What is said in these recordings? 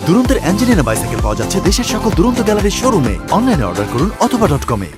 দুরন্তের Angelina bicycle পাওয়া যাচ্ছে দেশের সকল দুরন্ত গ্যালারির শোরুমে। অনলাইনে অর্ডার করুন অথবা .com-এ।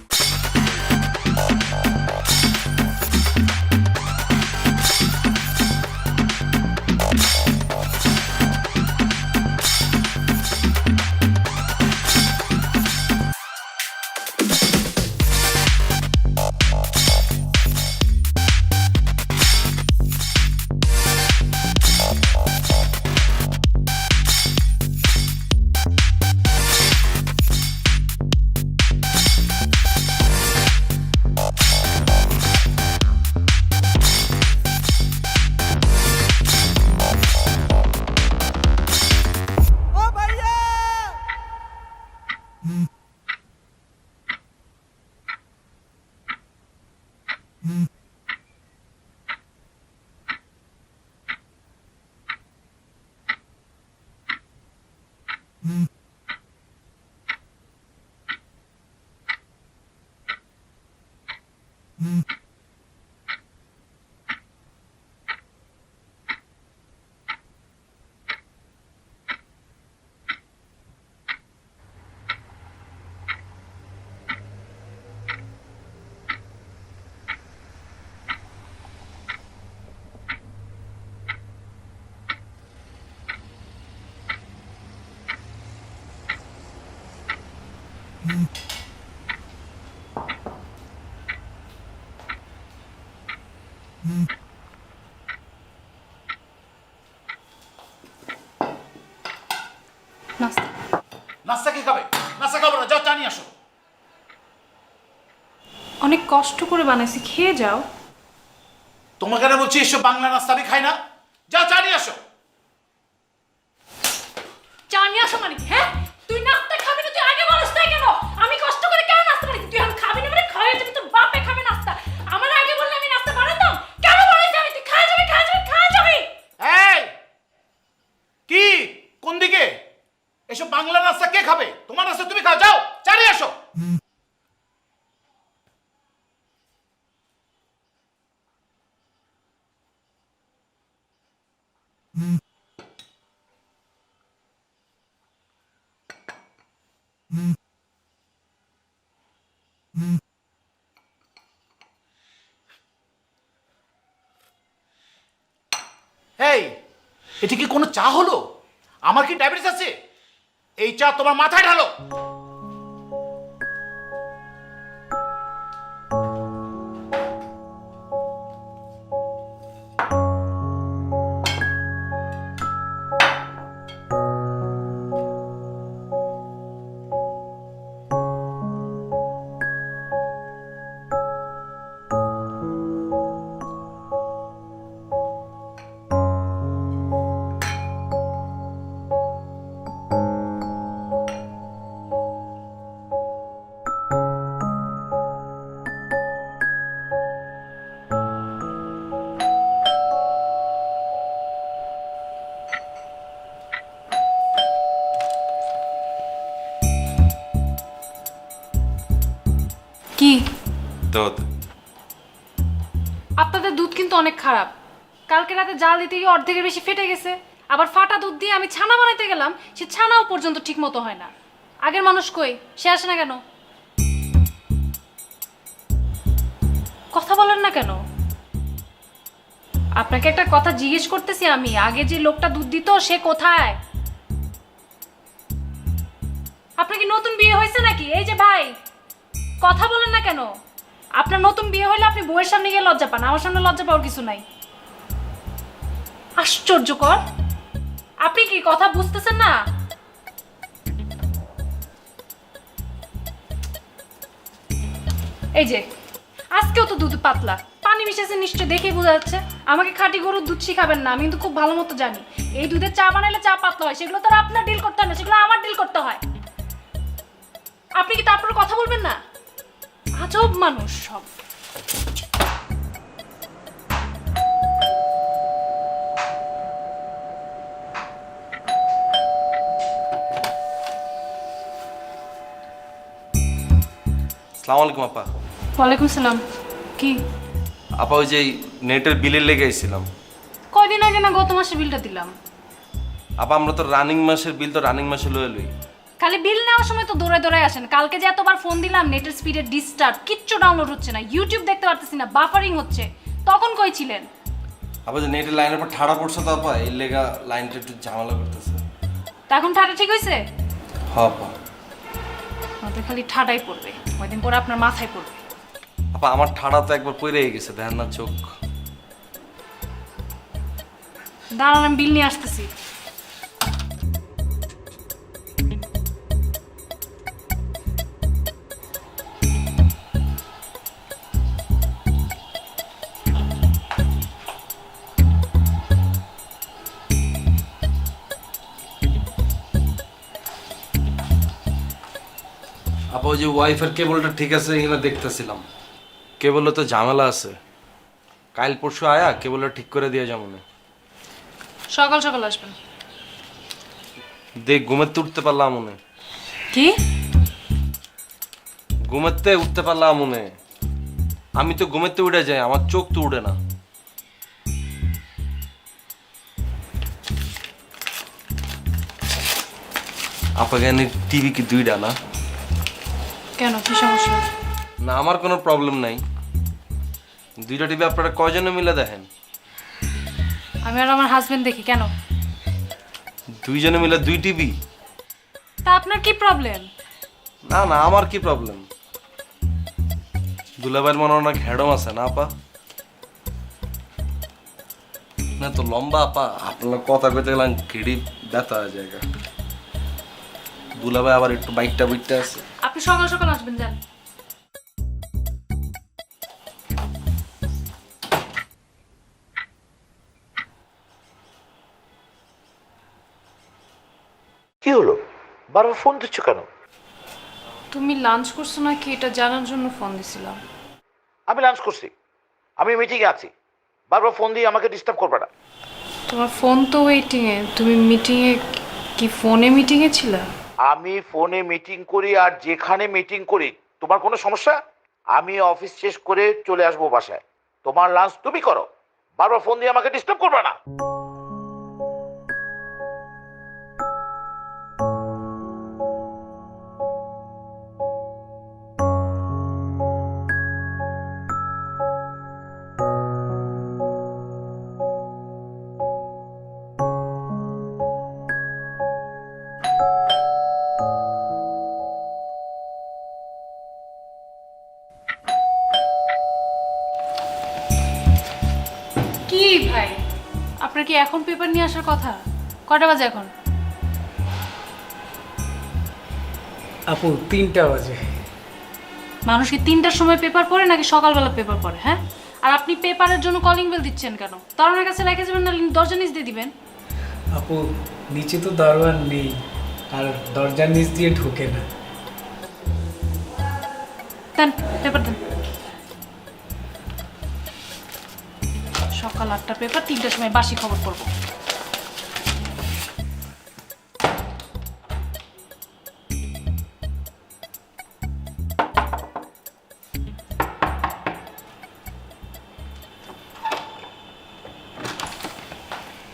নাস্তা কি খাবে? নাস্তা খাবো না, যাও চা নিয়ে আসো। অনেক কষ্ট করে বানাইছি, খেয়ে যাও। তোমাকে না বলছি এসব বাংলা নাস্তা আমি খাই না, যাও চা নিয়ে আসো। চা নিয়ে আসো মানে? হ্যাঁ, তুই নাস্তা খাবি না, তুই আগে বলিস তাই কেন? আমি কষ্ট করে কেন নাস্তা বানাইছি? তুই এখন খাবি না মানে খাওয়া যাবে, তোর বাপে খাবে নাস্তা। আমার আগে বললে আমি নাস্তা বানাতাম? কেন বানাইছি আমি? তুই খাওয়া যাবে, খাওয়া যাবে, খাওয়া যাবে। এই কি কোন দিকে? এসব বাংলা নাস্তা কে খাবে? তোমার নাস্তা তুমি খাও, যাও চা নিয়ে আসো। এই এটা কি কোনো চা হলো? আমার কি ডায়াবেটিস আছে? এই চা তোমার মাথায় ঢালো। কি দুধ। আপনাদের দুধ কিন্তু অনেক খারাপ। কালকে রাতে জাল দিতে গিয়ে অর্ধেকের বেশি ফেটে গেছে। আবার ফাটা দুধ দিয়ে আমি ছানা বানাইতে গেলাম, সে ছানাও পর্যন্ত ঠিক মতো হয় না। আগের মানুষ কই, সে আসে না কেন? কথা বলেন না কেন? আপনাকে একটা কথা জিজ্ঞেস করতেছি আমি, আগে যে লোকটা দুধ দিত সে কোথায়? আপনার কি নতুন বিয়ে হয়েছে নাকি? এই যে ভাই, কথা বলেন না কেন? আপনার নতুন বিয়ে হইলে আপনি বউয়ের সামনে গিয়ে লজ্জা পান, আমার সামনে লজ্জা পাওয়ার কিছু নাই। আশ্চর্যকর, আপনি কি কথা বুঝতেছেন না? এই যে আজকেও তো দুধ পাতলা, পানি মিশাছে নিশ্চয়, দেখেই বোঝা যাচ্ছে। আমাকে খাঁটি গরুর দুধ শিখাবেন না, আমি কিন্তু খুব ভালো মতো জানি এই দুধের চা বানাইলে চা পাতলা হয়। সেগুলো তো আর আপনার ডিল করতে হয় না, সেগুলো আমার ডিল করতে হয়। আপনি কি তারপরে কথা বলবেন না? আজব মানুষ সব। আসসালামু আলাইকুম আপা। ওয়ালাইকুম সালাম। কি আপা, ওই যে নেটের বিলের লেগে আইছিলাম। কয়দিন আগে না গত মাসে বিলটা দিলাম। আপা আমরা তো রানিং মাসের বিল তো রানিং মাসে লয়ে লই। খালি বিল নেওয়ার সময় তো দৌড়ে দৌড়ে আসেন। কালকে যে এতবার ফোন দিলাম, নেটের স্পিডে ডিস্টার্ব, কিচ্ছু ডাউনলোড হচ্ছে না, ইউটিউব দেখতে পারতেছি না, বাফারিং হচ্ছে। তখন কই ছিলেন? আপা যে নেটের লাইনের পর ঠাড়া পড়ছে তো আপা, এই লেগা লাইনটা একটু ঝামেলা করতেছে। তা এখন ঠাটা ঠিক হয়েছে? হ্যাঁ আপা। আমাদের খালি ঠাডাই পড়বে, কয়দিন পরে আপনার মাথায় পড়বে। আপা আমার ঠাড়া তো একবার পড়ে গেছে, দেখেন না চোখ। দাঁড়ান, আমি বিল নিয়ে আসতেছি। আপা ওই যে ওয়াইফাই কেবলটা ঠিক আছে এখানে দেখতেছিলাম, কেবলে তো ঝামেলা আছে। কাল পরশু আয়া কেবলটা ঠিক করে দিয়ে যাবো না। সকাল সকাল আসবেন। দেখ ঘুমেতে উঠতে পারলাম মনে, কি? ঘুমেতে উঠতে পারলাম মনে। আমি তো ঘুমেতে উঠে যাই, আমার চোখ তো উঠে না। আপনাকে টিভি কি দুইটা না? কেন, কি সমস্যা? না আমার কোনো প্রবলেম নাই, দুইটা টিভি আপনারা কয়জনে মিলে দেখেন? আমি আর আমার হাজবেন্ড দেখি। কেন? দুইজনে মিলে দুই টিভি? তা আপনার কি প্রবলেম? না না আমার কি প্রবলেম? দুলাভাইয়ের মনে অনেক হ্যাডম আছে না আপা? না তো লম্বা আপা, আপনার কথা কইতে গেলাম ঘিড়ি ব্যথা হয়ে জায়গা। দুলাভাই আবার একটু বাইকটা বুইটটা আছে। আপনি সকাল সকাল আসবেন, যান। কি হলো, বারবার ফোন দিচ্ছ কেন? তুমি লাঞ্চ করছো নাকি এটা জানার জন্য ফোন দিছিলাম। আমি লাঞ্চ করছি, আমি মিটিংয়ে আছি, বারবার ফোন দিয়ে আমাকে ডিস্টার্ব করবে না। তোমার ফোন তো ওয়েটিং এ, তুমি মিটিং এ? কি ফোনে মিটিং এ ছিলা? আমি ফোনে মিটিং করি আর যেখানে মিটিং করি, তোমার কোনো সমস্যা? আমি অফিস শেষ করে চলে আসবো বাসায়, তোমার লাঞ্চ তুমি করো, বারবার ফোন দিয়ে আমাকে ডিস্টার্ব করবে না। কি ভাই, আপনার কি এখন পেপার নিয়ে আসার কথা? কটা বাজে এখন? আপু 3টা বাজে। মানুষ কি 3টার সময় পেপার পড়ে নাকি সকালবেলা পেপার পড়ে? হ্যাঁ, আর আপনি পেপারের জন্য কলিং বেল দিচ্ছেন কেন? দরজার কাছে রেখে যাবেন না দরজা নিচ দিয়ে দিবেন? আপু নিচে তো দরজা নেই, আর দরজার নিচ দিয়ে ঢোকে না। দেন পেপার দেন। সকাল 8টার পেপার, 3টার সময় বাসি খবর পড়বো।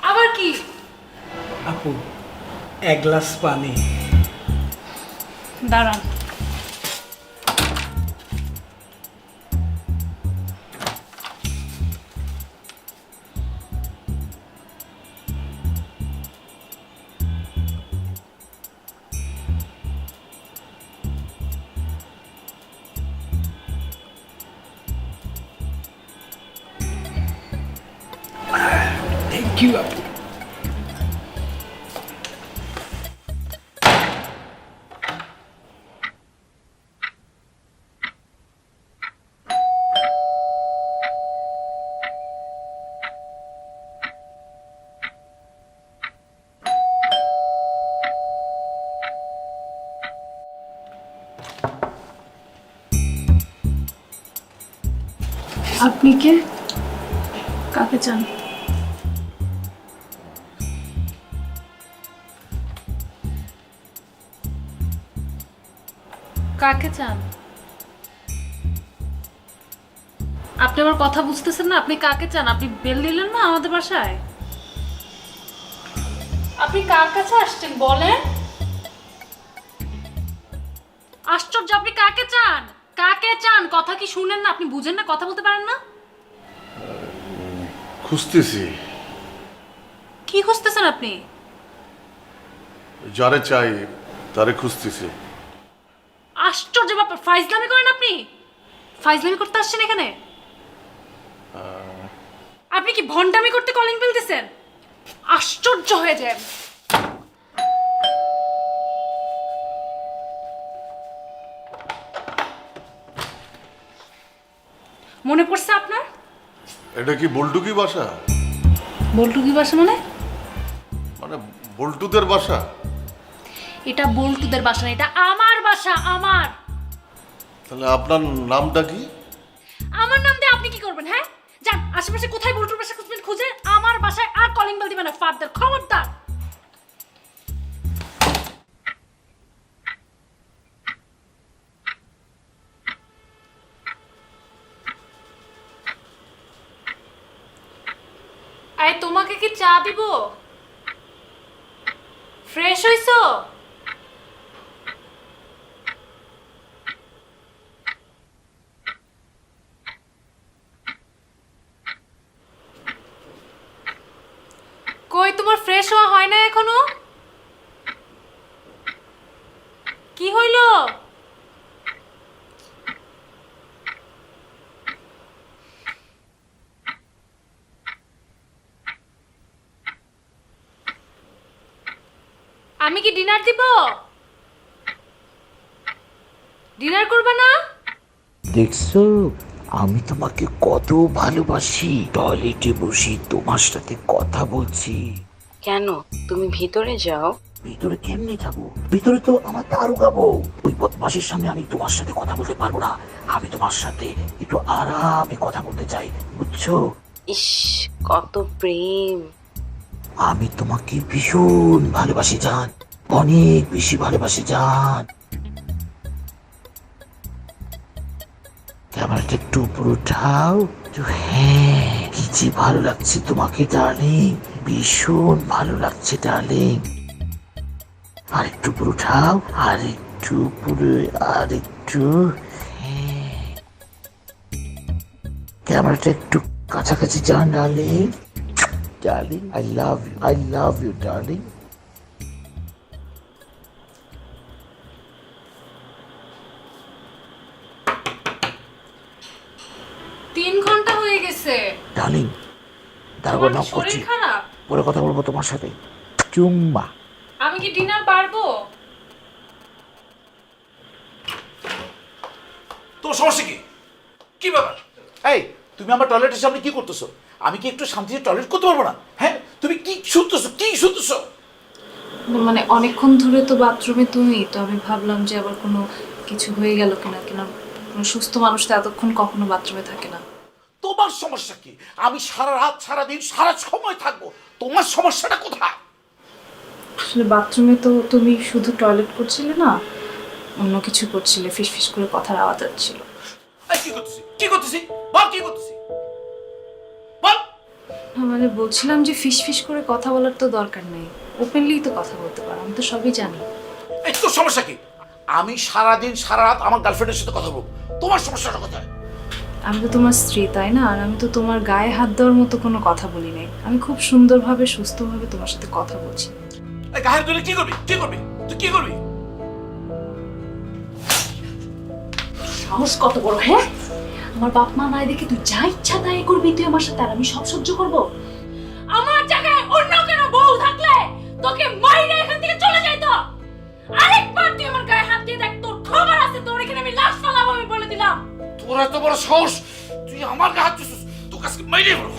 আবার কি? আপু 1 গ্লাস পানি। দাঁড়ান। থ্যাংক ইউ আপু। আপনি কে? কাকে চান? কাকে চান? আপনি আমার কথা বুঝতেছেন না? আপনি কাকে চান? আপনি বেল দিলেন না আমাদের বাসায়? আপনি আপনি কার কাছে আসছেন বলেন? আশ্চর্য, আপনি কাকে চান? কাকে চান? কথা কি শুনেন না? আপনি বুঝেন না? কথা বলতে পারেন না? খুঁজতেছি, কি খুঁজতেছেন আপনি? যারে চাই তারে খুঁজতেছি। আশ্চর্য ব্যাপার, ফাইজলামি করেন আপনি? ফাইজলামি করতে আসছেন এখানে? আপনি কি ভন্ডামি করতে কলিং বেল দিছেন? আশ্চর্য হয়ে যায়। মনে পড়ছে আপনার? এটা কি বল্টুকি বাসা? বল্টু কি বাসা মানে? মানে বল্টুদের বাসা? এটা বল্টুদের বাসা না, এটা আমার বাসা, আমার। তাহলে আপনার নামটা কি? আমার নাম দিয়ে আপনি কি করবেন? হ্যাঁ, যান আশেপাশে কোথায় বল্টুর বাসা খুঁজবেন, খুঁজে আমার বাসায় আর কলিং বেল দিবেন না, ফাদার, খবরদার। আয়, তোমাকে কি চা দিব? ফ্রেশ হইছো? কই, তোমার ফ্রেশ হওয়া হয় না এখনো? কি হইল? আমি কি ডিনার দিব? ডিনার করবে না? দেখছো আমি তোমাকে কত ভালোবাসি, টয়লেটে বসে তোমার সাথে কথা বলছি। কেন তুমি ভিতরে যাও? ভিতরে কেমনে যাবো? ভিতরে তো আমার দারোগা বউ, ওই বদমাসের সামনে আমি তোমার সাথে কথা বলতে পারবো না। আমি তোমার সাথে একটু আরামে কথা বলতে চাই, বুঝছো? ইস, কত প্রেম। আমি তোমাকে ভীষণ ভালোবাসি জান, অনেক বেশি ভালোবাসি জান। ক্যামেরাটা একটু উপরে উঠাও তো। হ্যাঁ, কি যে ভালো লাগছে তোমাকে ডার্লিং, ভীষণ ভালো লাগছে ডার্লিং। আর একটু উপরে উঠাও, আর একটু উপরে, আর একটু। হ্যাঁ, ক্যামেরাটা একটু কাছাকাছি যান darling. Darling, I love you darling. তিন ঘন্টা হয়ে গেছে। ডার্লিং, দাঁড়াবো, তোমার কি নক করছি, শরীর খারাপ? পরে কথা বলবো তোমার সাথে। চুম্মা। আমি কি ডিনার পারবো? তোমার সমস্যা কি? কি ব্যাপার? এই, তুমি আমার টয়লেটের সামনে কি করতেছো? আমি কি একটু শান্তিতে টয়লেট করতে পারবো না? হ্যাঁ, তুমি কি শুনতেছো, কি শুনতেছো? মানে অনেকক্ষণ ধরে তো বাথরুমে তুমি, তো আমি ভাবলাম যে আবার কোনো কিছু হয়ে গেল কিনা, কোনো সুস্থ মানুষ তো এতক্ষণ কখনো বাথরুমে থাকে না। তোমার সমস্যা কি? আমি সারা রাত, সারা দিন, সারা সময় থাকবো, তোমার সমস্যাটা কোথায়? আসলে বাথরুমে তো তুমি শুধু টয়লেট করছিলে না, অন্য কিছু করছিলে, ফিসফিস করে কথার আওয়াজ আসছিল। এই, কি করতেছি, কি করতেছি, বল কি করতেছি, বল। মানে বলছিলাম যে ফিসফিস করে কথা বলার তো দরকার নেই, ওপেনলি তো কথা বলতে পারো, আমি তো সবই জানি। এই, তোর সমস্যা কি? আমি সারা দিন, সারা রাত আমার গার্লফ্রেন্ডের সাথে কথা বলবো, তোমার সমস্যাটা কোথায়? আমি তো তোমার স্ত্রী, তাই না? আর আমি তো তোমার গায়ে হাত দেওয়ার মতো কোনো কথা বলি নাই, আমি খুব সুন্দরভাবে, সুস্থভাবে তোমার সাথে কথা বলছি। এই, গায়ের দলে কি করবি, কি করবি, তুই কি করবি? সাহস কত বড়, হ্যাঁ? আমার বাপ মা নাই দেখে তুই যা ইচ্ছা তাই করবি তুই আমার সাথে, আর আমি সব সহ্য করব? আমার জায়গায় অন্য কেন বউ থাকলে তোকে মাইরে এখান থেকে চলে যাইতো। আরেকবার তুই আমার গায়ে হাত দিয়ে দেখ, তোর খবর আছে, তোর এখানে আমি লাশ ফালাবো, আমি বলে দিলাম। তোর এত বড় সাহস, তুই আমার গায়ে হাত দিছিস, তোর কাছে মাইরে বলবো,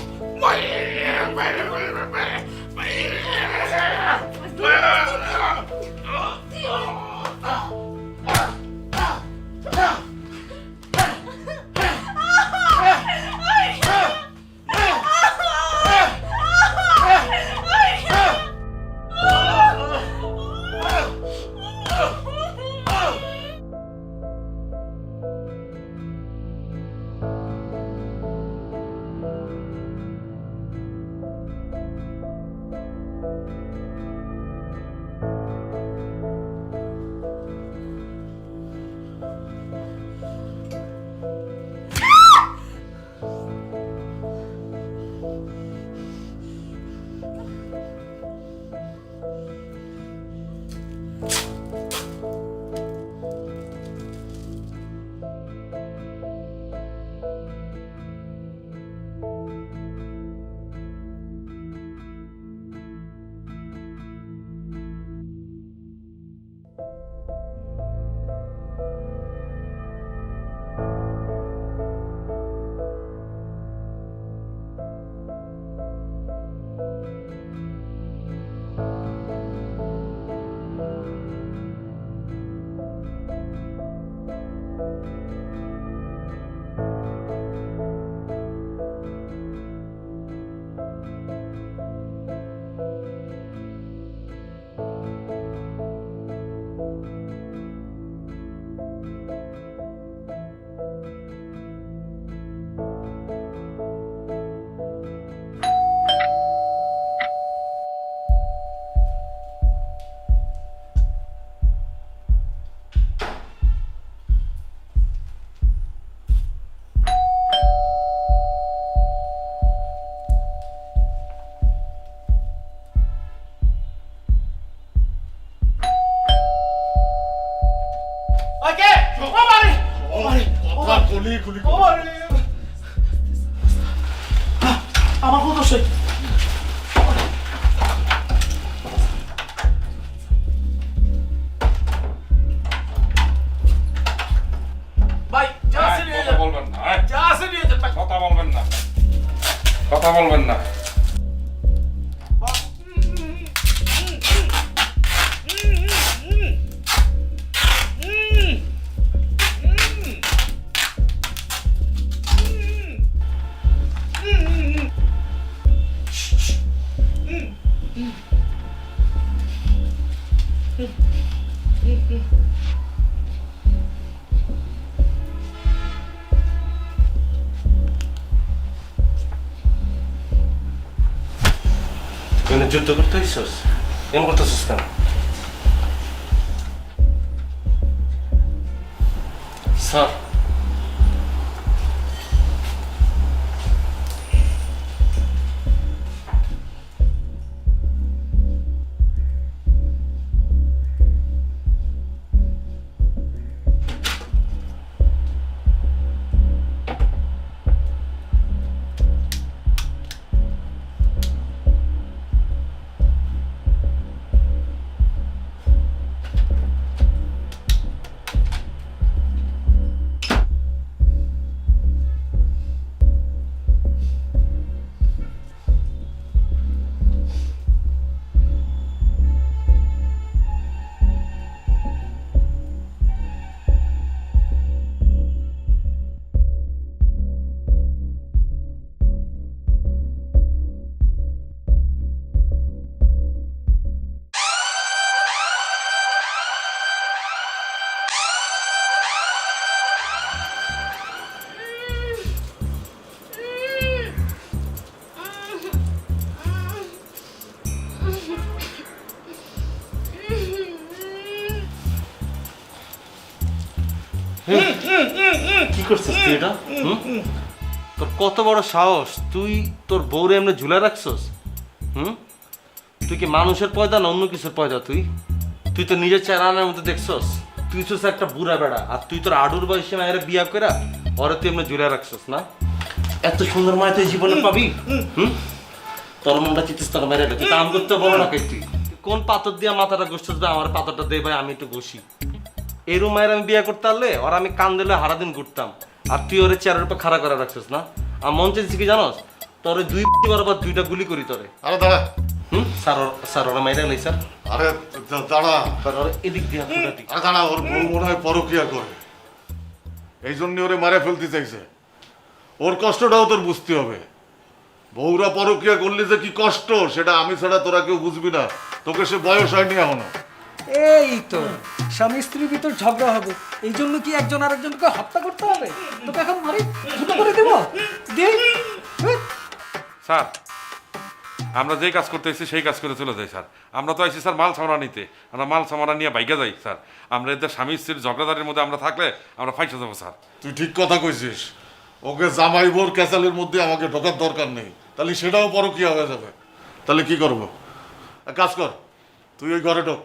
আমার কথা সে ভাই যা আছে নিয়ে কথা বলবেন না, হ্যাঁ? যা আছে নিয়ে যান ভাই। কথা বলবেন না, কথা বলবেন না। তুই যুদ্ধ করতে হইছস? এমন করতেছিস কেন? স্যার, কি করছিস তুই এটা? তোর কত বড় সাহস, তুই তোর বউরে এমনি ঝুলে রাখছস? তুই কি মানুষের পয়দা না অন্য কিছুর পয়দা? তুই তুই তো নিজের চেহারার মধ্যে দেখছস? তুই ছোস একটা বুড়া বেড়া, আর তুই তোর আডুর বয়সে মায়ের বিয়া করে ওরে তুই এমনি ঝুলে রাখছস না? এত সুন্দর মায় তুই জীবনে পাবি? তোর মনটা চিতিস তোর মেরে তুই কাম করতে বলো না কে? তুই কোন পাথর দিয়া মাথাটা ঘষছস? আমার পাথরটা দে ভাই, আমি একটু ঘষি। এরম মায়ের আমি বিয়ে করতে পারলে ওর আমি কান দিলে হারাদিন ঘুরতাম, আর তুই ওরে চেয়ারের উপর খাড়া করে রাখছিস না? আর মন চাইছি কি জানোস? তোরে দুই বরাবর দুইটা গুলি করি তোরে। আরে দাঁড়া, স্যার ওরা মাইরা নেই স্যার। আরে দাঁড়া, ওরা এদিক দিয়ে ফুটা দিক। আরে দাঁড়া, ওর বউ মনে হয় পরকিয়া করে, এই জন্য ওরে মারে ফেলতে চাইছে। ওর কষ্টটাও তোর বুঝতে হবে। বউরা পরকিয়া করলে যে কি কষ্ট সেটা আমি ছাড়া তোরা কেউ বুঝবি না। তোকে সে বয়স হয়নি এখনো। এই তো স্বামী স্ত্রীর ভিতর ঝগড়া হবে, এই জন্য কি একজন আরেকজনকে হত্যা করতে হবে? তোকে এখন মারি ছোট করে দেবো? স্যার, আমরা যেই কাজ করতে এসেছি সেই কাজ করে চলে যাই স্যার। আমরা তো আইসি স্যার মাল সামানা নিতে, আমরা মাল সামানা নিয়ে বাইকে যাই স্যার। আমরা এদের স্বামী স্ত্রীর ঝগড়াদারির মধ্যে আমরা থাকলে আমরা ফাইসে যাবো স্যার। তুই ঠিক কথা কইছিস। ওকে জামাই বোর ক্যাসালের মধ্যে আমাকে ঢোকার দরকার নেই, তাহলে সেটাও পরকিয়া হয়ে যাবে। তাহলে কি করব? এক কাজ কর, তুই ওই ঘরে ঢোক,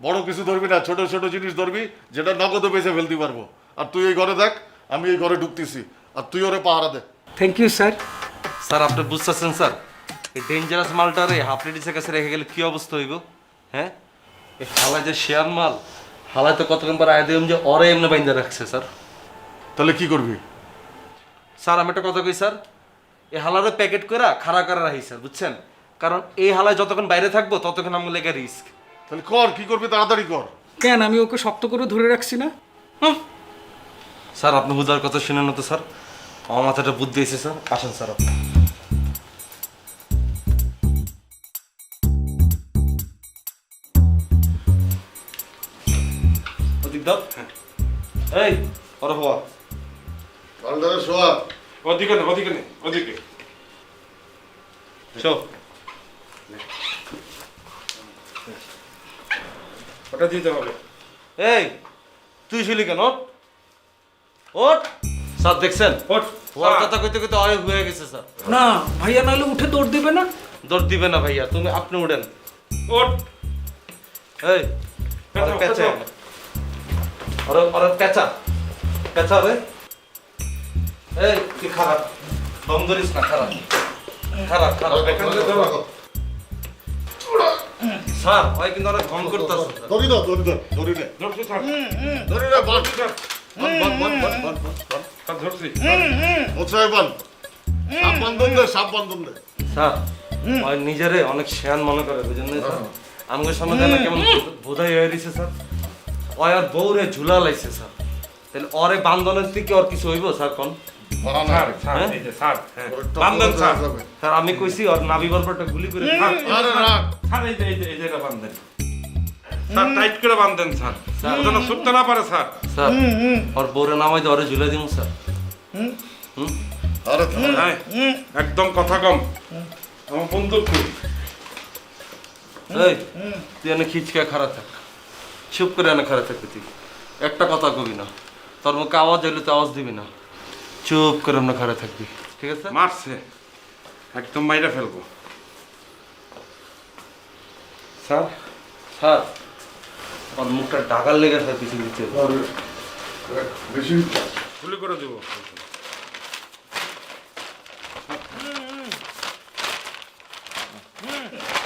বড় কিছু ধরবি না, ছোট ছোট জিনিস ধরবি যেটা নগদে বেঁচে ফেলতে পারবো। আর তুই এই ঘরে দেখ, আমি এই ঘরে ঢুকতেছি, আর তুই ওরে পাহারা দে। Thank you sir. স্যার আপনি বুঝতেছেন স্যার, এই ডেঞ্জারাস মালটারে হাফ লেডিসের কাছে রেখে গেলে কি অবস্থা হইব? হ্যাঁ, এই হালায় যে শেয়ার মাল, হালায় তো কতক্ষণ পর আয় দিলাম যে অরে এমনি বাইন্দা রাখছে স্যার। তাহলে কি করবি? স্যার আমি একটা কথা কই স্যার, এই হালারে প্যাকেট করে খাড়া করে রাখি স্যার, বুঝছেন? কারণ এই হালায় যতক্ষণ বাইরে থাকবো ততক্ষণ আমার লেগে রিস্ক। তাহলে কর, কি করবি তাড়াতাড়ি কর। কেন, আমি ওকে শক্ত করে ধরে রাখছি না? স্যার আপনি বুঝার কথা শুনেন না তো স্যার, আমার মাথাটা বুদ্ধি এসে স্যার। আসেন স্যার আপনি। ওদিক দাও। এই ওরা হওয়া পাল্টারে শোয়া। ওদিকে না, ওদিকে নেই, ওদিকে। চো ওটা দিতে হবে। এই তুই শুলি কেন? ওঠ ওঠ। স্যার দেখছেন ওঠ। ওর কথা কইতে কইতে অনেক হয়ে গেছে স্যার। না ভাইয়া, নাহলে উঠে দৌড় দেবে না। দৌড় দিবে না ভাইয়া, তুমি আপনি উঠেন। ওঠ। এই ওরে পেঁচা, ওরে ওরে পেঁচা পেঁচা রে। এই তুই খারাপ দম ধরিস না, খারাপ খারাপ খারাপ। স্যার ওই কিন্তু অনেক ভঙ্গ করতেছে। ধরি দাও, ধরি দাও, ধরি নে, ধরছি স্যার, ধরি নে, বান স্যার, বান বান বান বান বান। স্যার ধরছি। মোছায় বান, সাপ বান্ধন দে, সাপ বান্ধন দে। স্যার ওই নিজেরে অনেক শেয়ান মনে করে, বুঝেন না স্যার? আমাকে সামনে দেন না কেমন বোধাই হয়ে রয়েছে স্যার। ওই আর বউরে ঝুলা লাইছে স্যার, তাহলে ওরে বান্ধনের থেকে ওর কিছু হইব স্যার? কোন বাড়া না। স্যার, স্যার, এই যে স্যার, হ্যাঁ। বান্ধন স্যার। স্যার আমি কইছি ওর নাভি বরফটা গুলি করে দিন। আরে রাখ। স্যার এই যে এই যে এটা বান্ধেন। স্যার টাইট করে বান্ধেন স্যার, স্যার। ও যেন ছুটতে না পারে স্যার। স্যার ওর বউরে নামাই দিয়ে ওরে ঝুলে দিন স্যার। আরে থাম। হ্যাঁ, একদম কথা কম। আমার বন্দুক কই? এই তুই এনে খিচকা খারাপ থাক, চুপ করে এনে খারাপ থাকবি, তুই একটা কথা কবি না, তোর মুখে আওয়াজ হইলে তো আওয়াজ দিবি না, চুপ করে এমনি খারাপ থাকবি, ঠিক আছে? মারছে, একদম মাইরা ফেলবো। স্যার স্যার ওর মুখটা ডাকার লেগে স্যার কিছু দিচ্ছে। আরে বেশি গুলি করে দেবো।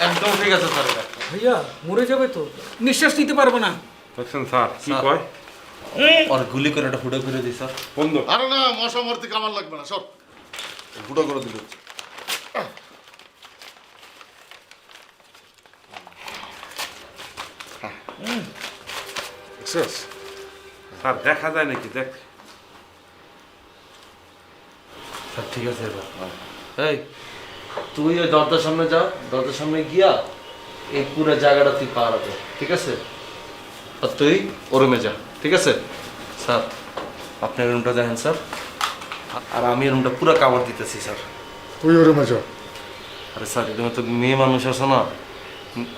একদম ঠিক আছে স্যার এটা। ভাইয়া মরে যাবে তো, নিঃশ্বাস নিতে পারবো না। দেখছেন স্যার কি স্যার। কয়? ওর গুলি করে একটা ফুটো করে দিই স্যার। বন্দুক। আরে না, মশা মারতে কামার লাগবে না, সব ফুটো করে দিল। স্যার দেখা যায় নাকি? দেখ স্যার ঠিক আছে এবার। এই তুই ওই দরজার সামনে যা, দরজার সামনে গিয়া এই পুরো জায়গাটা তুই পাহারা দে, ঠিক আছে? আর তুই ও রুমে যা, ঠিক আছে? স্যার আপনার রুমটা দেখেন স্যার, আর আমি রুমটা পুরো কাভার দিতেছি স্যার। তুই ওরে মজা। আরে স্যার এরকম তো মেয়ে মানুষ আছে না,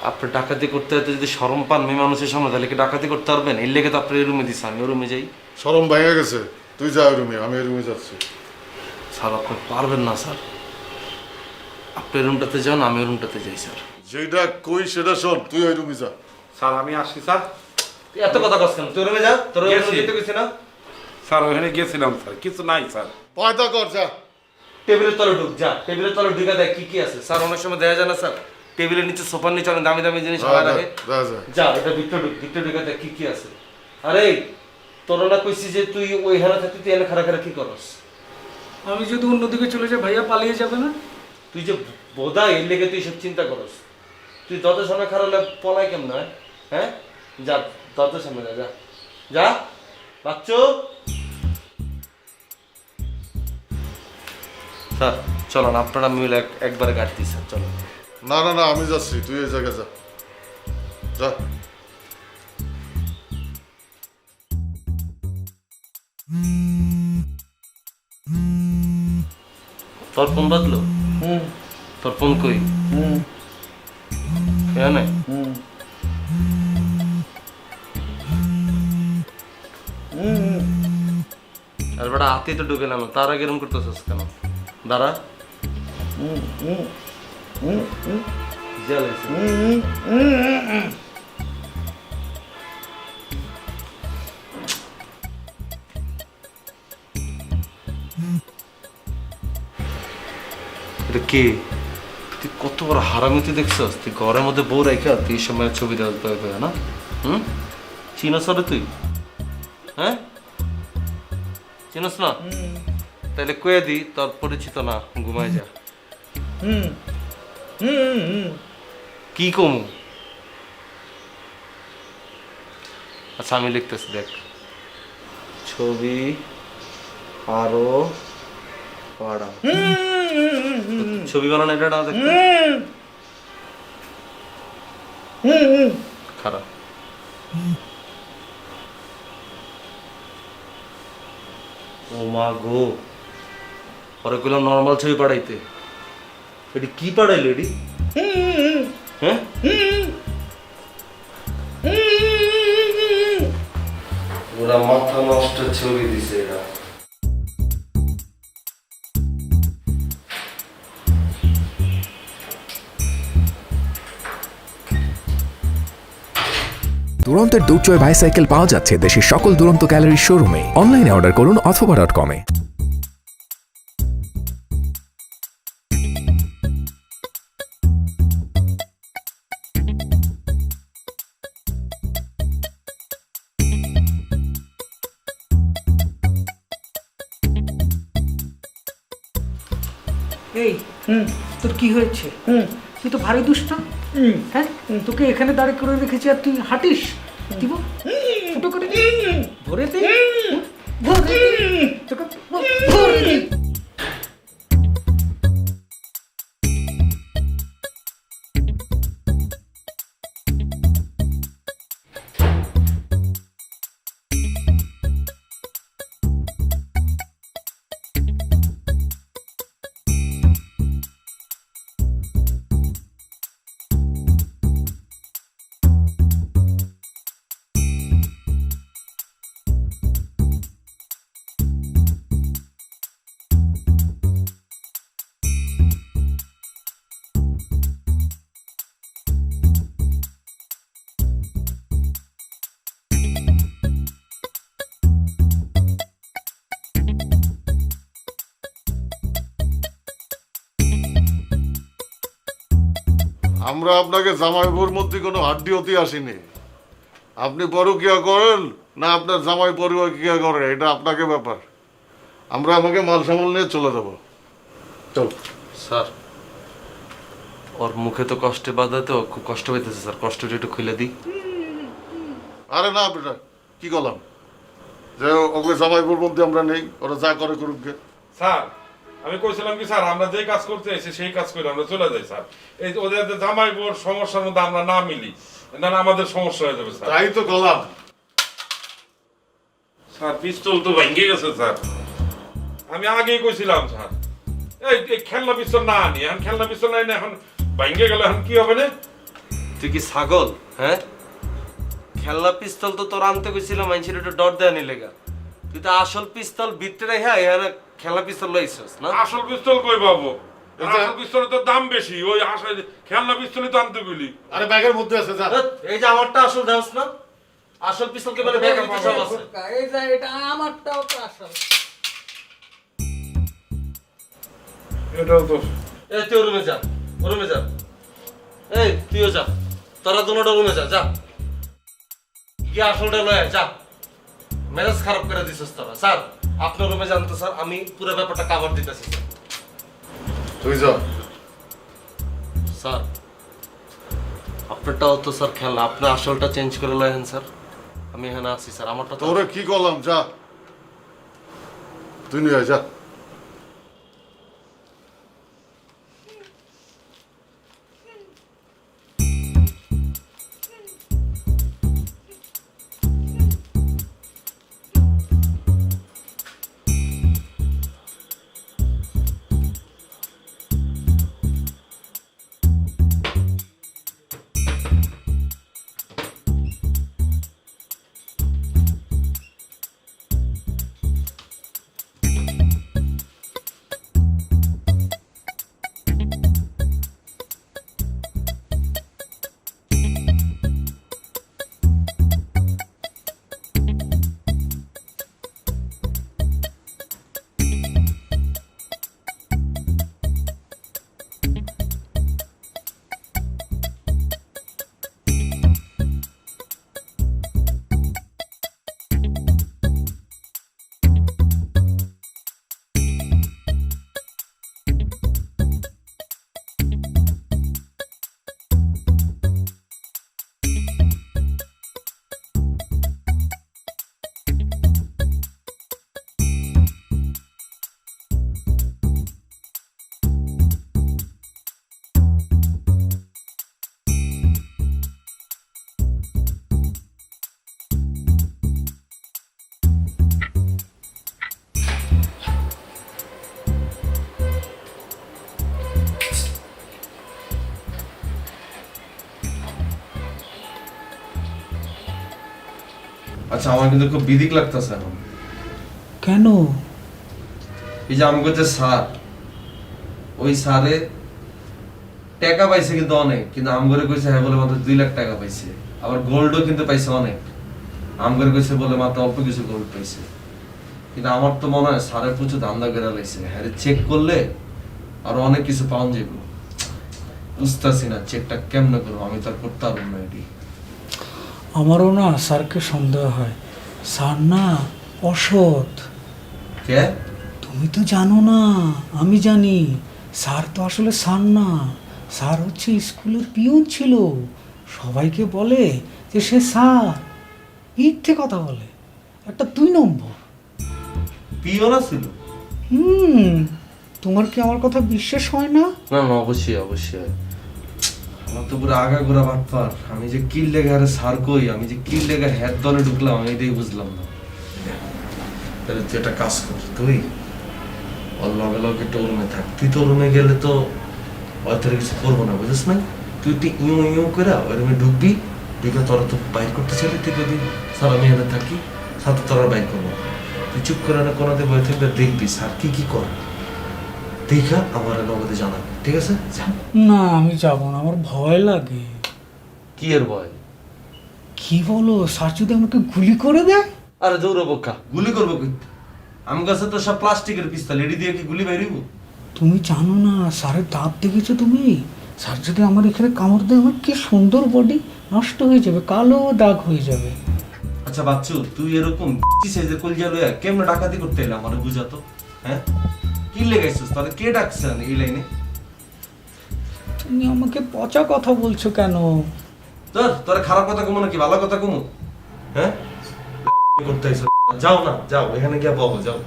আপনি ডাকাতি করতে হয়তো যদি শরম পান মেয়ে মানুষের সামনে, তাহলে কি ডাকাতি করতে পারবেন? এর লেগে তো আপনি এই রুমে দিচ্ছেন, আমি ও রুমে যাই। শরম ভেঙে গেছে, তুই যা ওই রুমে, আমি ওই রুমে যাচ্ছি। স্যার আপনি পারবেন না স্যার, আপনি রুমটাতে যান, আমি ওই রুমটাতে যাই স্যার। যেটা কই সেটা শোন, তুই ওই রুমে যা। স্যার আমি আসছি স্যার। তুই এত কথা কস কেন? তুই রুমে যা, তোর রুমে গেছি। যেতে কইছি না? স্যার ওখানে গিয়েছিলাম স্যার, কিছু নাই স্যার। পয়দা কর যা। টেবিলের তলে ঢুক, যা টেবিলের তলে ঢুকে দেখ কি কি আছে। স্যার অনেক সময় দেখা যায় না স্যার, টেবিলের নিচে সোফার নিচে অনেক দামি দামি জিনিস সবাই রাখে। যা যা। যা এটা ভিতরে ঢুক, ভিতরে ঢুকে দেখ কি কি আছে। আরে তোর না কইছি যে তুই ওই হারা থাকতে তুই এনে খারা খারা কি করস? আমি যদি অন্যদিকে চলে যাই ভাইয়া পালিয়ে যাবে না? তুই যে বোধা এর লেগে তুই সব চিন্তা করস। তুই দরজার সামনে খারাপ পলাই কেমন হয়? হ্যাঁ যা দরজার সামনে যা, যা যা বাচ্চু। স্যার চলো না, আপনারা মিলে একবারে গাড়ি দিই স্যার, চলো। না না না, আমি যাচ্ছি, তুই এই জায়গায় যা যা। তোর ফোন বাজলো? তোর ফোন কই? এখানে? আর বেটা হাতে তো ঢুকে নাম, তার আগে এরকম করতেছিস কেন? দাঁড়া। জেল হয়েছে। কে? তুই কত বড় হারামি তুই দেখছস? তুই ঘরের মধ্যে বউ রাখা তুই এই সময় ছবি দেওয়া না? হুম? চিনস রে তুই? হ্যাঁ, চিনস না? তাহলে কয়ে দি তোর পরিচিত না, ঘুমায় যা। কি কমু? আচ্ছা আমি লিখতেছি, দেখ। ছবি আরো বাড়া। ছবি বানানো এটা না দেখতে খারাপ। ও মা গো, পরে গুলো নর্মাল ছবি পাঠাইতে, এটি কি পাঠাইলো এটি? হ্যাঁ, ওরা মাথা নষ্ট ছবি দিছে এরা। দুরন্তের দুর্জয় বাইসাইকেল পাওয়া যাচ্ছে দেশের সকল দুরন্ত গ্যালারির শোরুমে। অনলাইনে অর্ডার করুন অথবা .com-এ। এই তোর কি হয়েছে? তুই তো ভারী দুষ্ট। হ্যাঁ, তোকে এখানে দাঁড়িয়ে করে রেখেছি আর তুই হাঁটিস। দিব ফুটো করে ভরে দে, ভরে দে, তোকে ভরে দে। আমরা আপনাকে জামাই বউর মধ্যে কোনো হাড্ডি হতে আসিনি। আপনি পরকিয়া করেন না আপনার জামাই পরকিয়া করে, এটা আপনাকে ব্যাপার। আমরা আমাকে মাল সামাল নিয়ে চলে যাবো। চল স্যার, ওর মুখে তো কষ্টে বাধা, তো খুব কষ্ট পাইতেছে স্যার, কষ্টটা একটু খুলে দিই। আরে না বেটা, কি করলাম যে ওকে জামাই বউর মধ্যে আমরা নেই, ওরা যা করে করুক গে। স্যার আমি কইছিলাম কি স্যার, আমরা যে কাজ করতে এসে সেই কাজ করে আমরা চলে যাই স্যার। এই যে ওদের যে জামাই বোর সমস্যার মধ্যে আমরা না মিলি, না আমাদের সমস্যা হয়ে যাবে স্যার। তাই তো করলাম। স্যার পিস্তল তো ভেঙে গেছে স্যার, আমি আগেই কইছিলাম স্যার। এই খেলনা পিস্তল না আনি, এখন খেলনা পিস্তল নাই না, এখন ভেঙে গেল, এখন কি হবে না? তুই কি ছাগল? হ্যাঁ, খেলনা পিস্তল তো তোর আনতে গেছিলাম মানুষের একটু ডর দেয়া নিলে গা। তুই তো আসল পিস্তল ভিতরে, হ্যাঁ এখানে খেলনা পিস্তল লইছস না? আসল পিস্তল কই পাবো? আসল পিস্তলের তো দাম বেশি, ওই আসল খেলনা পিস্তলই তো আনতে গেলি। আরে ব্যাগের মধ্যে আছে যা। এই যে আমারটা আসল দাস না, আসল পিস্তল কে বলে ব্যাগের ভিতরে সব আছে। এই যে এটা আমারটাও তো আসল। এটাও তো। এই তুই রুমে যা, রুমে যা। এই তুইও যা, তোরা দুটোটা রুমে যা, যা গিয়ে আসলটা লয় যা। মেজাজ খারাপ করে দিছিস তোরা। স্যার আপনার রুমে যান তো স্যার, আমি পুরো ব্যাপারটা কভার দিতেছি স্যার। তুই যা। স্যার আপনারটাও তো স্যার খেলা, আপনার আসলটা চেঞ্জ করে লয়েন স্যার। আমি এখানে আছি স্যার, আমারটা তো। তোরে কি করলাম, যা তুই নিয়ে আয়, যা। আচ্ছা আমার কিন্তু খুব বিদিক লাগতেছে এখন। কেন? এই যে আমাকে যে স্যার, ওই স্যারে টাকা পাইছে কিন্তু অনেক, কিন্তু আমগরে কইছে হ্যাঁ বলে মাত্র 2 লাখ টাকা পাইছে। আবার গোল্ডও কিন্তু পাইছে অনেক, আমগরে কইছে বলে মাত্র অল্প কিছু গোল্ড পাইছে। কিন্তু আমার তো মনে হয় স্যারের প্রচুর ধান্দা করে লাইছে, হ্যাঁ চেক করলে আরো অনেক কিছু পাওয়া যাবে। বুঝতেছি না চেকটা কেমনে করবো, আমি তো আর করতে পারবো না এটি। আমারও না স্যারকে সন্দেহ হয়, স্যার না অসৎ। কে? তুমি তো জানো না, আমি জানি। স্যার তো আসলে স্যার না, স্যার হচ্ছে স্কুলের পিয়ন ছিল। সবাইকে বলে যে সে স্যার, মিথ্যে কথা বলে, একটা 2 নম্বর। পিওনা ছিল? তোমার কি আমার কথা বিশ্বাস হয় না? না না, অবশ্যই অবশ্যই। আমার তো পুরো আগাগোড়া বাটপার। আমি যে কি লেগে আরে স্যার কই, আমি যে কি লেগে হ্যার দলে ঢুকলাম আমি এটাই বুঝলাম না। তাহলে তুই একটা কাজ কর, তুই ওর লগে লগে একটা রুমে থাক। তুই তো রুমে গেলে তো হয়তো কিছু করবো না, বুঝিস না? তুই ইউ ইউ করে ওই রুমে ঢুকবি, ঢুকে তোরা তো বাইর করতে চাইলে তুই কবি স্যার আমি এখানে থাকি, স্যার তো তোরা বাইর করবো। তুই চুপ করে না কোনোতে বই থাকবে, দেখবি স্যার কি কি করে, দেখা আমার নগদে জানাবি, ঠিক আছে? যা। না আমি যাব না, আমার ভয় লাগে। কি এর ভয়? কি বলো, স্যার যদি আমাকে গুলি করে দেয়? আরে দৌড় বোকা, গুলি করবো কি? আমার কাছে তো সব প্লাস্টিকের পিস্তল, এটি দিয়ে কি গুলি বাইরিব? তুমি জানো না স্যারের দাঁত দেখেছো তুমি? স্যার যদি আমার এখানে কামড় দেয়, আমার কি সুন্দর বডি নষ্ট হয়ে যাবে, কালো দাগ হয়ে যাবে। আচ্ছা বাচ্চু, তুই এরকম সাইজের কলজা লইয়া কেমন ডাকাতি করতে এলাম আমার বুঝাতো? হ্যাঁ কি লেগাইছিস, তাহলে কে ডাকছে এই লাইনে? তুমি আমাকে পচা কথা বলছো কেন? তোর খারাপ কথা কমো নাকি ভালো কথা কমো? হ্যাঁ করতে আইছো? যাও না, যাও এখানে গিয়ে বলো, যাও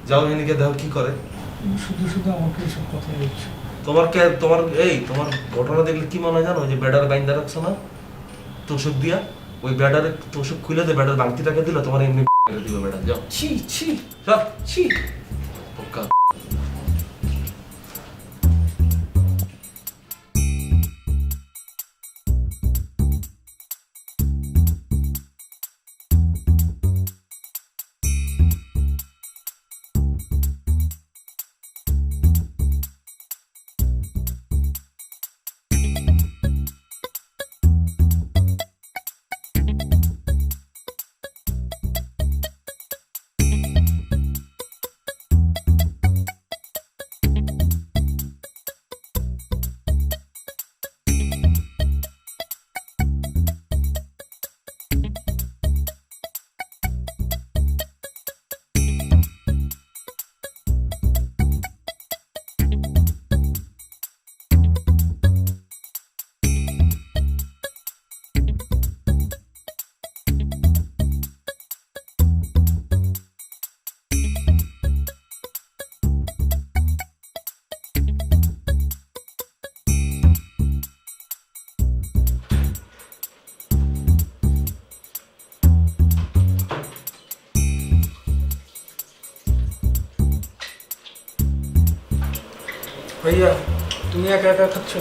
যাও এখানে গিয়ে দেখো কি করে। তুমি শুধু শুধু আমাকে এসব কথা বলছো। তোমার ঘটনা দেখলে কি মনে হয় জানো? ওই যে ব্যাডার বাইন্দা রাখছো না তোষক দিয়া, ওই ব্যাডারে তোষক খুলে দে, ব্যাডার বাংতি টাকা দিল তোমার এমনি মেরে দিবে ব্যাডার। যাও ছি ছি চল। ছি। বোকা। ভাইয়া তুমি একা একা খাচ্ছ?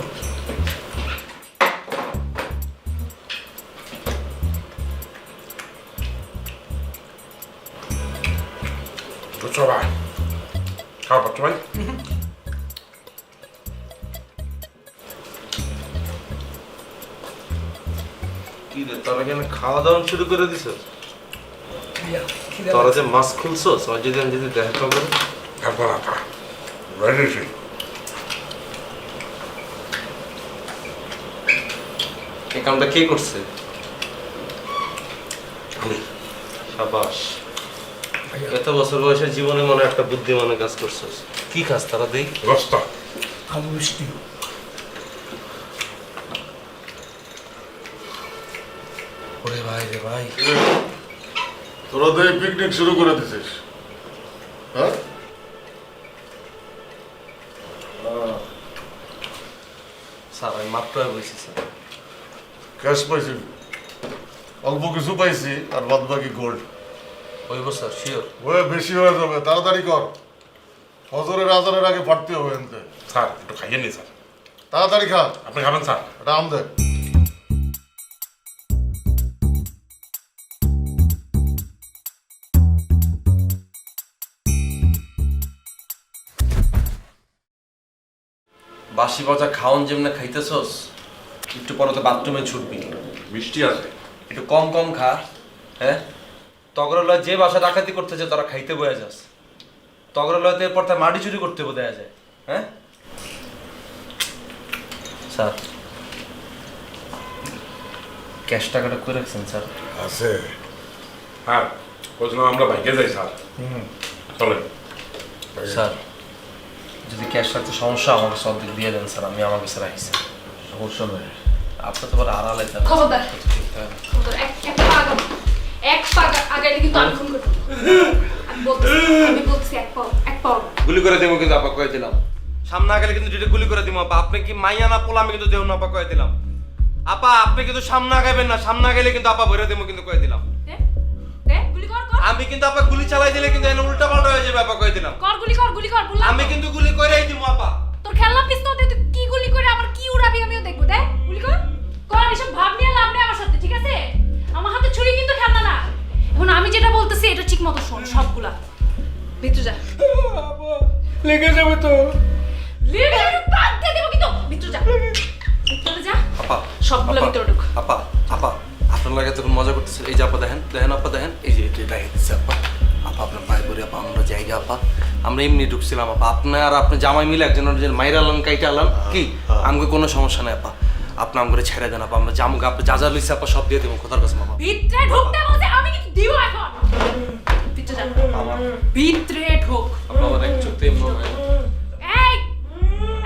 বুঝছো ভাই, খাওয়া পাচ্ছ ভাই? কি রে, তোরা কেন খাওয়া দাওয়া শুরু করে দিছ? তোরা যে মাছ খুলছো যদি আমি যদি দেখা করে একবার আটা রেডি। এই কামটা কে করছে? আমি। সাবাস, এত বছর বয়সে জীবনে মনে একটা বুদ্ধিমানের কাজ করছিস। কি কাজ তারা দেই? রাস্তা আলু মিষ্টি। ওরে ভাই রে ভাই, তোরা তো এই পিকনিক শুরু করে দিছিস, হ্যাঁ? স্যার আমি মাত্র বলছি স্যার। ক্যাশ পাইছি, অল্প কিছু পাইছি, আর বাদ বাকি গোল্ড। হইব স্যার, শিওর। ওয়ে বেশি হয়ে যাবে, তাড়াতাড়ি কর, ফজরের আজানের আগে ফাটতে হবে এনতে। স্যার একটু খাইয়ে নি স্যার। তাড়াতাড়ি খা, আপনি খাবেন স্যার? এটা আম দে। বাসি পচা খাওন যেমনে খাইতেছস একটু পরে তো বাথরুমে ছুটবি, মিষ্টি আছে। একটু কম কম খা। হ্যাঁ, তগরলয় যে বাসা ডাকাতি করতেছে তারা খাইতে বয়ে যাস, তগরলয়তে এরপর তার মাটি চুরি করতে বোঝা যায়। হ্যাঁ স্যার, ক্যাশ টাকাটা করে রাখছেন স্যার? আছে। হ্যাঁ, বলছিলাম আমরা বাইকে যাই স্যার। চলে স্যার, যদি ক্যাশ রাখতে সমস্যা আমাকে সব দিক দিয়ে দেন স্যার, আমি আমার কাছে রাখি স্যার। সমস্যা নেই। আপনার তো বড় আড়ালে যান। খবরদার খবরদার, এক পা আগাবো, এক পা আগাইলে কিন্তু আমি ফোন করবো। আমি বলছি এক পা। গুলি করে দেবো কিন্তু আপা কয়ে দিলাম, সামনে গেলে কিন্তু যেটা গুলি করে দিব আপা। আপনি কি মাইয়া না পোলা আমি কিন্তু দেহ না আপা কয়ে দিলাম। আপা আপনি কিন্তু সামনে আগাবেন না, সামনে গেলে কিন্তু আপা ভরে দেবো কিন্তু কয়ে দিলাম। গুলি কর কর আমি কিন্তু আপা গুলি চালাই দিলে কিন্তু এনে উল্টা পাল্টা হয়ে যাবে আপা কয়ে দিলাম। কর, গুলি কর বললাম। আমি কিন্তু গুলি করেই দিব আপা। তোর খেলনা পিস্তল দিয়ে তুই কি গুলি করে আবার কি উড়াবি আমিও দেখবো। দে গুলি কর এসব ভাব নিয়ে লাভ নেই আমার সাথে, ঠিক আছে? আমার হাতে ছুরি কিন্তু খেলনা না। এখন আমি যেটা বলতেছি এটা ঠিক মতো শোন সবগুলা। ভিতরে যা। লেগে যাবে তো। লেগে যাবে, বাদ দিয়ে দেবো কিন্তু। ভিতরে যা, ভিতরে যা। আপা সবগুলো আপা, ভিতরে ঢুক। আপা আপা আপনার লাগে তখন মজা করতেছেন। এই যে আপা দেখেন দেখেন আপা দেখেন, এই যে এটা দিচ্ছে আপা। আপা আপনার পায়ে পড়ি আপা, আমরা জায়গা আপা, আমরা এমনি ঢুকছিলাম আপা। আপনি আর আপনার জামাই মিলে একজন মাইরা আলান কাইটা আলান কি, আমাকে কোনো সমস্যা নাই আপা। আপনি আমাকে ছেড়ে দেন আপা, আমরা জামুকে আপনি যা যা লইছে আপা সব দিয়ে দেবো কোথার কাছে আপা। ভিতরে ঢুকতে বলছে, আমি কিন্তু দিব এখন। ভিতরে যা, ভিতরে ঢুক। আপা আমার এক চোখতে এমন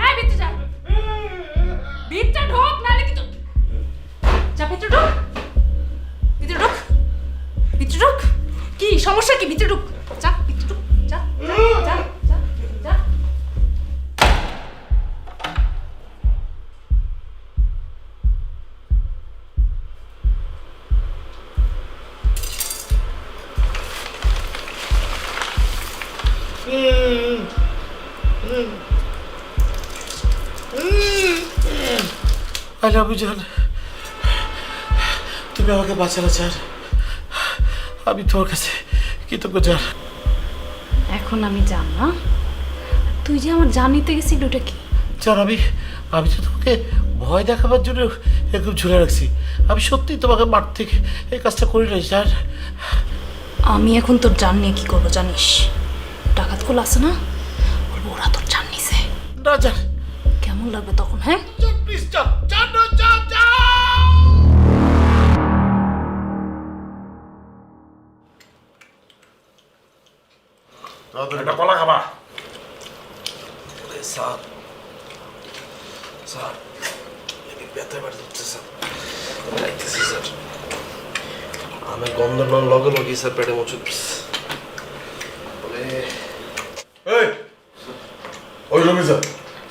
এই ভিতরে যা, ভিতরে ঢুক, নাহলে কিন্তু যা। ভিতরে ঢুক, ভিতরে ঢুক, ভিতরে ঢুক। কি সমস্যা কি? ভিতরে ঢুক, যা ভিতরে ঢুক, যা যা যা যা। আই লাভ ইউ জান, তুমি আমাকে বাঁচালে চার, আমি তোমার কাছে কৃতজ্ঞ জান। এখন আমি জান না, তুই যে আমার জান নিতে গেছিলি ওটা কি? জান আমি তো তোমাকে ভয় দেখাবার জন্য একদম ঝুলে রাখছি। আমি সত্যিই তোমাকে মার থেকে এই কাজটা করি নাই জান। আমি এখন তোর জান নিয়ে কি করবো জানিস? ডাকাত গুলো আছে না, বলবো ওরা তোর জান নিছে। না জান, কেমন লাগবে তখন? হ্যাঁ প্লিজ জান, জান না, জান জান। একটা কলা খাবা? স্যার স্যার ব্যথা ব্যথা হচ্ছে স্যার, খাইতেছি স্যার। আমি গন্ধ লগে লগে স্যার পেটে মুছে এই ওই রুমে যা।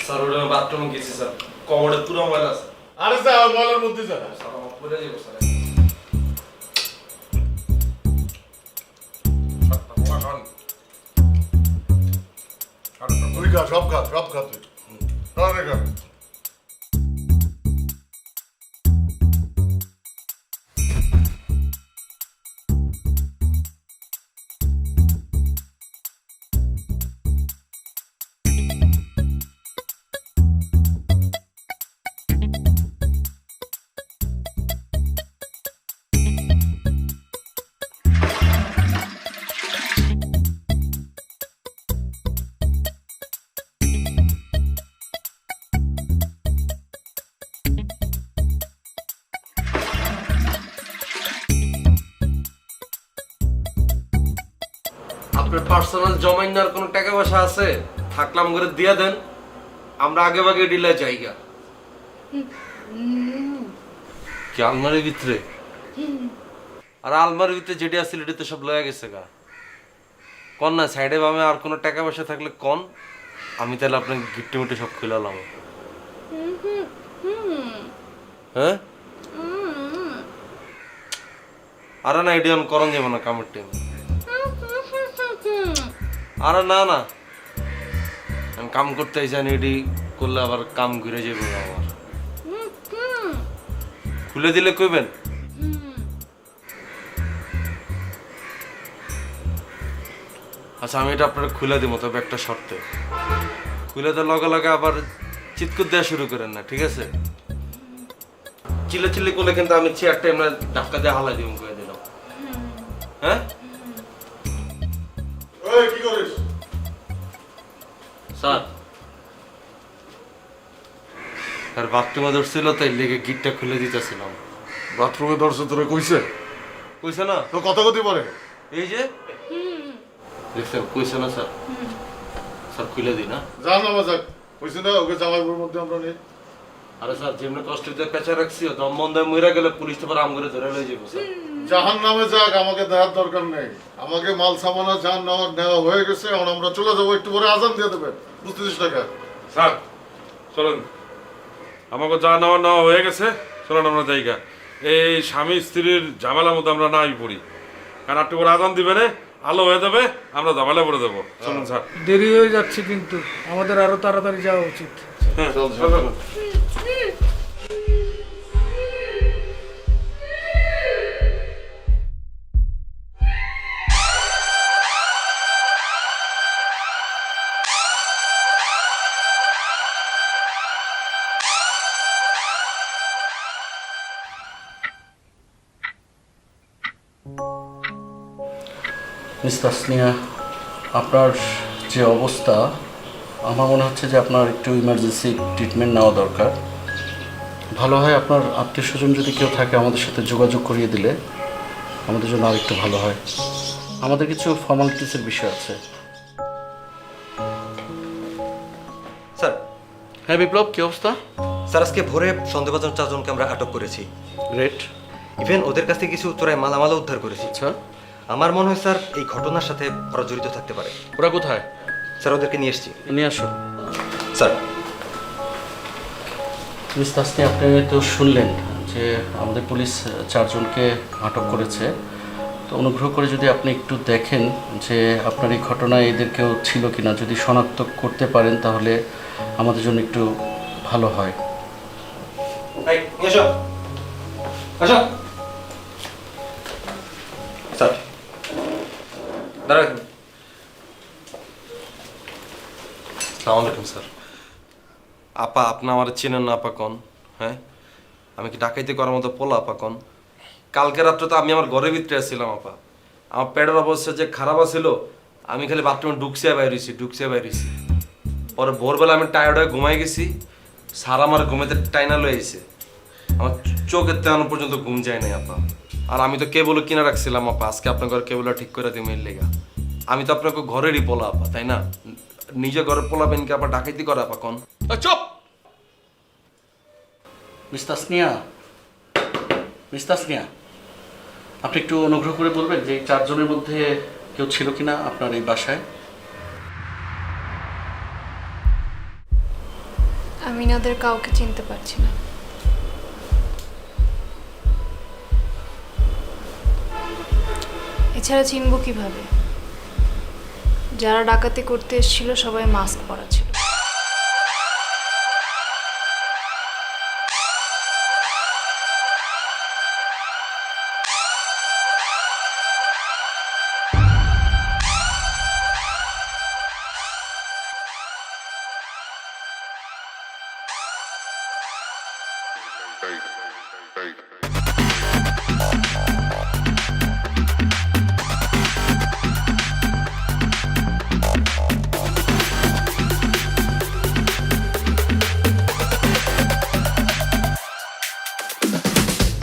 স্যার ওটা আমি বাথরুমে গেছি স্যার, কমোডে পুরো ময়লা আছে। আরে যা, ওই ময়লার মধ্যে যা। স্যার আমার পড়ে যাবো স্যার। তুই খা, সব খা তুই। তাহলে খা। আপনার পার্সোনাল জমাইনার কোনো টাকা পয়সা আছে থাকলাম করে দিয়ে দেন, আমরা আগে ভাগে ডিলে জায়গা। কি আলমারির ভিতরে? আর আলমারির ভিতরে যেটি আছে এটি সব লয়ে গেছে গা। কন না সাইডে বামে আর কোনো টাকা পয়সা থাকলে কন, আমি তাহলে আপনাকে গিফটে মিটে সব খুলালাম। হ্যাঁ আরে না এটি আমি করন যাবো না কামের টাইম। আরে না না, আমি কাম করতে চাই এটি করলে আবার কাম ঘুরে যাবো আমার। খুলে দিলে কইবেন? আচ্ছা আমি এটা আপনার খুলে দিব, তবে একটা শর্তে। খুলে দেওয়ার লগে লগে আবার চিৎকুর দেওয়া শুরু করেন না, ঠিক আছে? চিল্লাচিল্লি করলে কিন্তু আমি চেয়ারটা এমনি ধাক্কা দিয়ে হালাই দিব করে দিলাম। হ্যাঁ এই কি করিস? স্যার, আর বাথরুমে ধরছিল তাই লেগে গিটটা খুলে দিতেছিলাম। বাথরুমে ধরছে তোরে কইছে? কইছে না? তো কথা কতি পারে? এই যে দেখছেন, কইছে না স্যার? স্যার খুলে দিই না? যা না বাজাক, কইছে না ওকে জামাইপুর মধ্যে আমরা নেই। আরে স্যার, যেমনি কষ্ট দিয়ে পেঁচা রাখছি দম বন্ধ মরে গেলে পুলিশ তো আম করে ধরে লয়ে যাবো স্যার। জাহান নামে যাক, আমাকে দেওয়ার দরকার নেই। আমাকে মাল সামানা জাহান নেওয়ার নেওয়া হয়ে গেছে, এখন আমরা চলে যাবো, একটু পরে আজান দিয়ে দেবে, বুঝতেছিস টাকা? স্যার চলেন, আমাকে যা নেওয়া নেওয়া হয়ে গেছে, চলেন আমরা জায়গা। এই স্বামী স্ত্রীর ঝামেলার মধ্যে আমরা নাই পড়ি, কারণ একটু করে আজান দিবে না, আলো হয়ে যাবে, আমরা ঝামেলা পড়ে দেবো। চলুন স্যার। দেরি হয়ে যাচ্ছে, কিন্তু আমাদের আরো তাড়াতাড়ি যাওয়া উচিত। হ্যাঁ, চল, চল, চলুন। চল। মিস তাসনিয়া, আপনার যে অবস্থা, আমার মনে হচ্ছে যে আপনার একটু ইমার্জেন্সি ট্রিটমেন্ট নেওয়া দরকার। ভালো হয় আপনার আত্মীয় স্বজন যদি কেউ থাকে আমাদের সাথে যোগাযোগ করিয়ে দিলে আমাদের জন্য আর একটু ভালো হয়। আমাদের কিছু ফর্মালিটিসের বিষয় আছে। স্যার। হ্যাঁ বিপ্লব, কী অবস্থা? স্যার, আজকে ভোরে সন্দেহভাজন 4 জনকে আমরা আটক করেছি। গ্রেট। ইভেন ওদের কাছ থেকে কিছু চোরাই মালামালও উদ্ধার করেছি। আচ্ছা, আমার মনে হয় স্যার এই ঘটনার সাথে ওরা জড়িত থাকতে পারে। ওরা কোথায়? স্যার, ওদেরকে নিয়ে এসেছি। নিয়ে আসো। স্যার। মিস তাসনিয়া, আপনি তো শুনলেন যে আমাদের পুলিশ 4 জনকে আটক করেছে। তো অনুগ্রহ করে যদি আপনি একটু দেখেন যে আপনার এই ঘটনায় এদের কেউ ছিল কিনা, যদি শনাক্ত করতে পারেন তাহলে আমাদের জন্য একটু ভালো হয়। এসো, আসো। স্যার, দাঁড়ান। আসসালামু আলাইকুম স্যার। আপা, আপনি আমার চেনেন না আপা কন? হ্যাঁ, আমি কি ডাকাইতে করার মতো পোলা আপা কন? কালকে রাত্রে তো আমি আমার ঘরের ভিতরে আসছিলাম আপা। আমার পেটের অবস্থা যে খারাপ ছিল, আমি খালি বাথরুমে ঢুকছিয়া বাইরেছি। পরে ভোরবেলা আমি টায়ার্ড হয়ে ঘুমাই গেছি। স্যার আমার ঘুমেতে টাইনা লয়ে এসে আমার চোখের তেমন পর্যন্ত ঘুম যায় নাই আপা। আর আমি তো কেবল কিনা রাখছিলাম আপা, আজকে আপনার ঘরে কেবল ঠিক করে দিই মেয়ের লেগা। আমি তো আপনাকে ঘরেরই পোলা আপা, তাই না? নিজে ঘরে পোলাবেন কি আপা ডাকাইতি করে আপা কন? চুপ! মিস তাসনিয়া, আপনি একটু অনুগ্রহ করে বলবেন যে এই 4 জনের মধ্যে কেউ ছিল কিনা আপনার এই বাসায়? আমি ওদের কাউকে চিনতে পারছি না। এছাড়া চিনব কিভাবে? যারা ডাকাতি করতে এসেছিল সবাই মাস্ক পরা ছিল।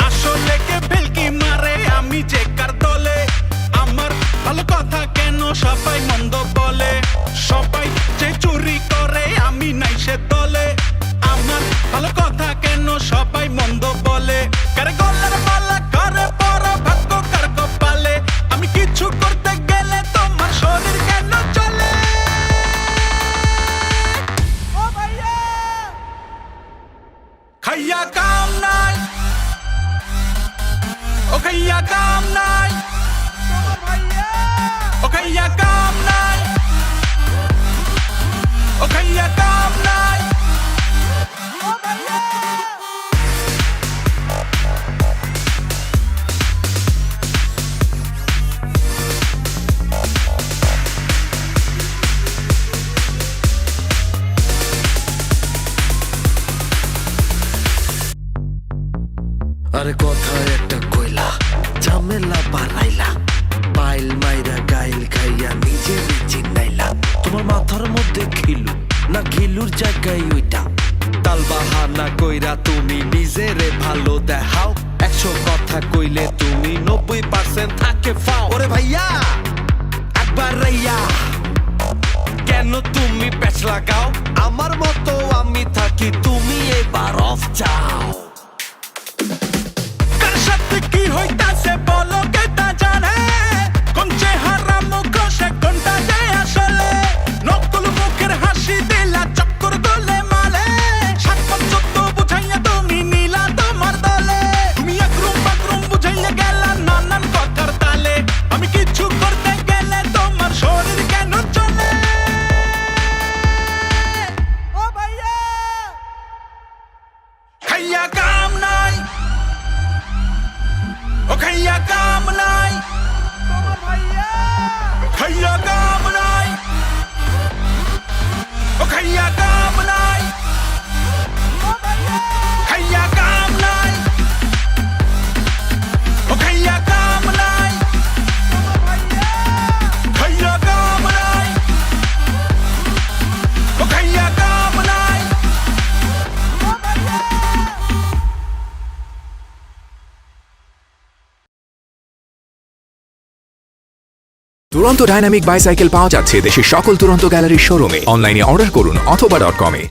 আসলে কে ভেলকি মারে আমি যে কার দলে, আমার ভালো কথা কেন সবাই মন্দ বলে, সবাই যে চুরি করে আমি নাই সে দলে, আমার ভালো কথা কেন সবাই মন্দ বলে, কারে গলার মালা করে বড় ভাগ্য কার কপালে, আমি কিছু করতে গেলে তোমার শরীর কেন চলে? ও ভাইয়া খাইয়া কাম নাই, ও খাইয়া কাম নাই, ও খাইয়া কাম নাই, ও খাইয়া কাম নাই। ঝামেলা বাড়াইলা পাইল মাইরা গাইল খাইয়া নিজে চিনাইলা তোমার মাথার মধ্যে খিলু না খিলুর জায়গায় ওইটা তাল বাহানা কইরা তুমি নিজেরে ভালো দেখাও 100 কথা কইলে তুমি 90% থাকে ফাও ওরে ভাইয়া একবার রাইয়া কেন তুমি প্যাচ লাগাও আমার মতো আমি থাকি তুমি এবার অফ যাও কার সাথে কি হইতাছে বলো কে তা জানে কোন চেহারা মুখ সে কোনটা যে আসলে নকল মুখের হাসি দিলা চক্কর দলে মালে সাতপন চোদ্দ বুঝাইয়া তুমি নীলা তোমার দলে তুমি একরুম বাথরুম বুঝাইয়া গেলা নানান কথার তালে আমি কিছু করতে গেলে তোমার শরীর কেন চলে ও ভাইয়া খাইয়া কাম নাই ও খাইয়া কাম নাই খাইয়া কাম নাই ও খাইয়া কাম নাই খাইয়া কাম নাই ও খাইয়া কাম নাই খাইয়া কাম নাই ও খাইয়া কাম নাই দুরন্ত ডাইনামিক বাইসাইকেল পাওয়া যাচ্ছে দেশের সকল দুরন্ত গ্যালারির শোরুমে অনলাইনে অর্ডার করুন অথবা .com-এ